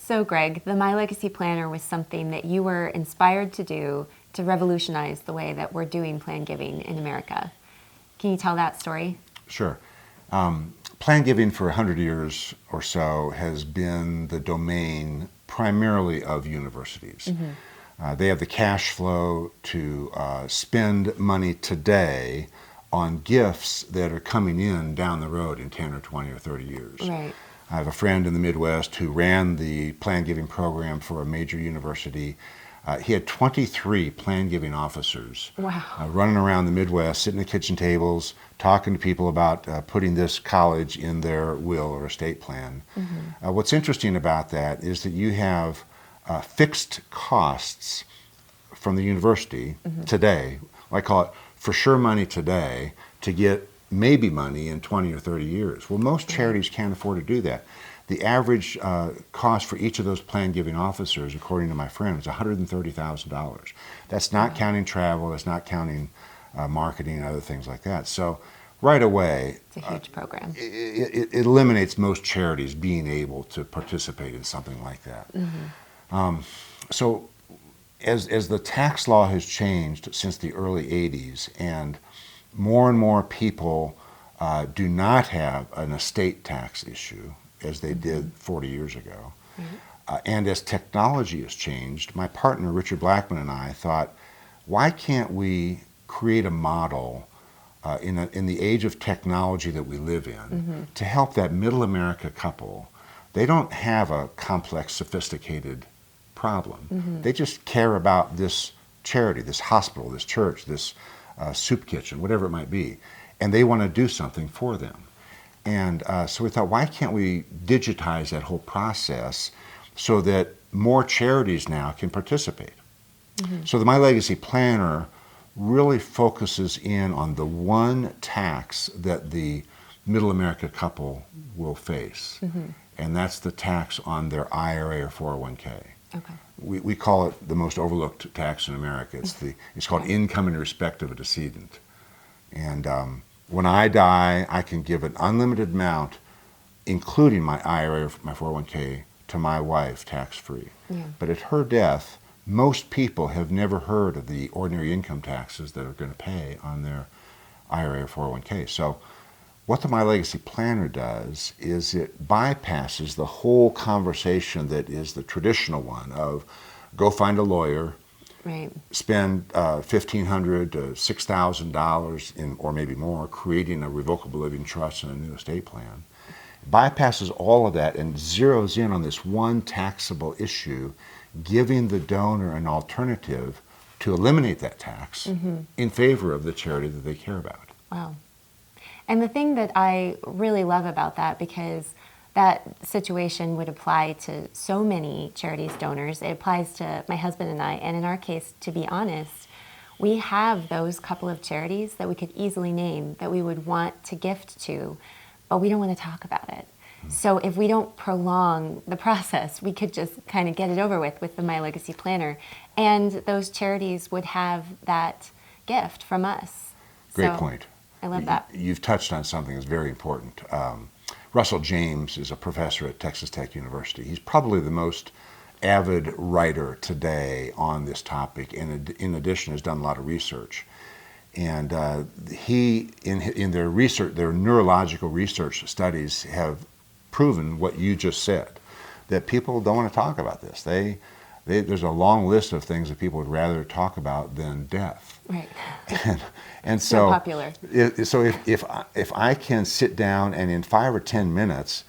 So Greg, the My Legacy Planner was something that you were inspired to do to revolutionize the way that we're doing plan giving in America. Can you tell that story? Sure. Plan giving for 100 years or so has been the domain primarily of universities. They have the cash flow to spend money today on gifts that are coming in down the road in 10 or 20 or 30 years. Right. I have a friend in the Midwest who ran the plan giving program for a major university. He had 23 plan giving officers. Wow. Running around the Midwest, sitting at kitchen tables, talking to people about putting this college in their will or estate plan. What's interesting about that is that you have fixed costs from the university today. I call it for sure money today to get maybe money in 20 or 30 years. Well, most charities can't afford to do that. The average cost for each of those plan giving officers, according to my friend, is $130,000. That's not counting travel, that's not counting marketing and other things like that. So right away, It's a huge program. It eliminates most charities being able to participate in something like that. So as the tax law has changed since the early 80s, and more people do not have an estate tax issue as they did 40 years ago. And as technology has changed, my partner Richard Blackman and I thought, why can't we create a model in the age of technology that we live in to help that middle America couple? They don't have a complex, sophisticated problem. They just care about this charity, this hospital, this church, this soup kitchen, whatever it might be, and they want to do something for them. And so we thought, why can't we digitize that whole process so that more charities now can participate? So the My Legacy Planner really focuses in on the one tax that the middle America couple will face, and that's the tax on their IRA or 401k. Okay. We call it the most overlooked tax in America. It's called income in respect of a decedent. And when I die, I can give an unlimited amount, including my IRA or my 401k, to my wife tax-free. But at her death, most people have never heard of the ordinary income taxes that are going to pay on their IRA or 401k. So what the My Legacy Planner does is it bypasses the whole conversation that is the traditional one of go find a lawyer, spend $1,500 to $6,000 or maybe more creating a revocable living trust and a new estate plan. It bypasses all of that and zeroes in on this one taxable issue, giving the donor an alternative to eliminate that tax in favor of the charity that they care about. Wow. And the thing that I really love about that, because that situation would apply to so many charities donors, it applies to my husband and I, and in our case, to be honest, we have those couple of charities that we could easily name that we would want to gift to, but we don't want to talk about it. So if we don't prolong the process, we could just kind of get it over with the My Legacy Planner, and those charities would have that gift from us. Great point. I love that. You've touched on something that's very important. Russell James is a professor at Texas Tech University. He's probably the most avid writer today on this topic, and in addition has done a lot of research. And he, in their research, their neurological research studies have proven what you just said, that people don't want to talk about this. There's a long list of things that people would rather talk about than death. Right. And so popular. So if I can sit down and in 5 or 10 minutes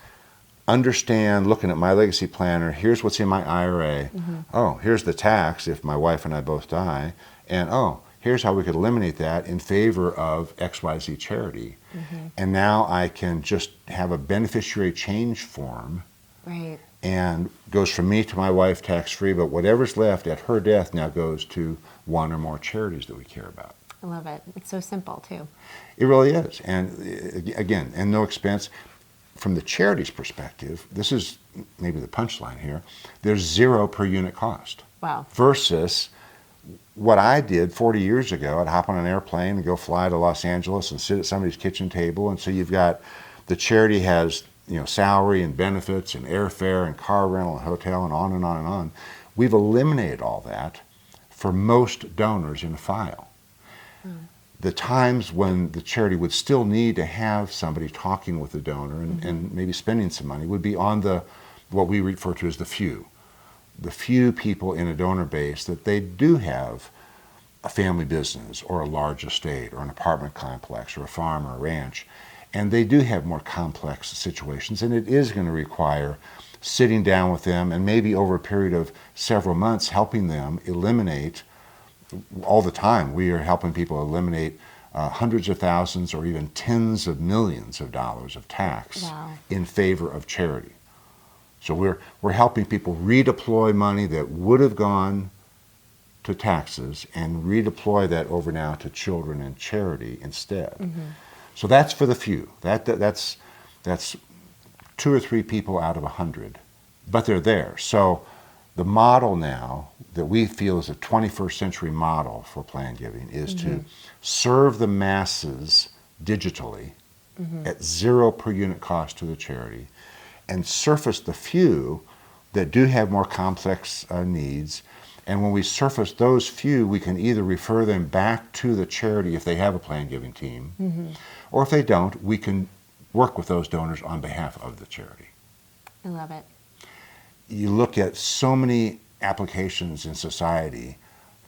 understand, looking at My Legacy Planner, here's what's in my IRA. Oh, here's the tax if my wife and I both die, and oh, here's how we could eliminate that in favor of XYZ charity. And now I can just have a beneficiary change form. Right. And goes from me to my wife tax-free, but whatever's left at her death now goes to one or more charities that we care about. I love it. It's so simple, too. It really is. And again, and no expense. From the charity's perspective, this is maybe the punchline here, there's zero per unit cost. Wow. Versus what I did 40 years ago, I'd hop on an airplane and go fly to Los Angeles and sit at somebody's kitchen table, and so you've got, the charity has salary and benefits and airfare and car rental and hotel and on and on and on. We've eliminated all that for most donors in a file. The times when the charity would still need to have somebody talking with the donor and maybe spending some money would be on what we refer to as the few people in a donor base that they do have a family business or a large estate or an apartment complex or a farm or a ranch, and they do have more complex situations, and it is going to require sitting down with them and maybe over a period of several months helping them eliminate. All the time we are helping people eliminate hundreds of thousands or even tens of millions of dollars of tax in favor of charity. So we're helping people redeploy money that would have gone to taxes and redeploy that over now to children and charity instead. So that's for the few. That's 2 or 3 people out of 100, but they're there. So the model now that we feel is a 21st century model for planned giving is to serve the masses digitally at 0 per unit cost to the charity, and surface the few that do have more complex needs. And when we surface those few, we can either refer them back to the charity if they have a planned giving team, or if they don't, we can work with those donors on behalf of the charity. I love it. You look at so many applications in society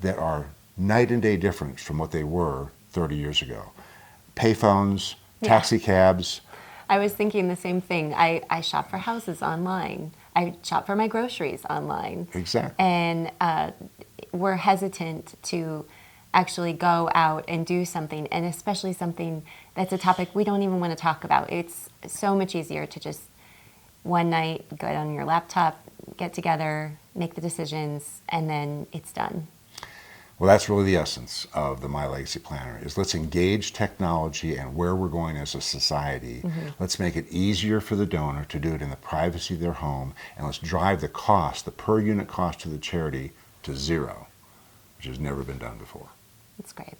that are night and day different from what they were 30 years ago. Payphones, taxi cabs. I was thinking the same thing. I shop for houses online. I shop for my groceries online. Exactly. And we're hesitant to actually go out and do something, and especially something that's a topic we don't even want to talk about. It's so much easier to just one night go on your laptop, get together, make the decisions, and then it's done. Well, that's really the essence of the My Legacy Planner, is let's engage technology and where we're going as a society. Let's make it easier for the donor to do it in the privacy of their home, and let's drive the cost, the per unit cost to the charity, to 0, which has never been done before. It's great.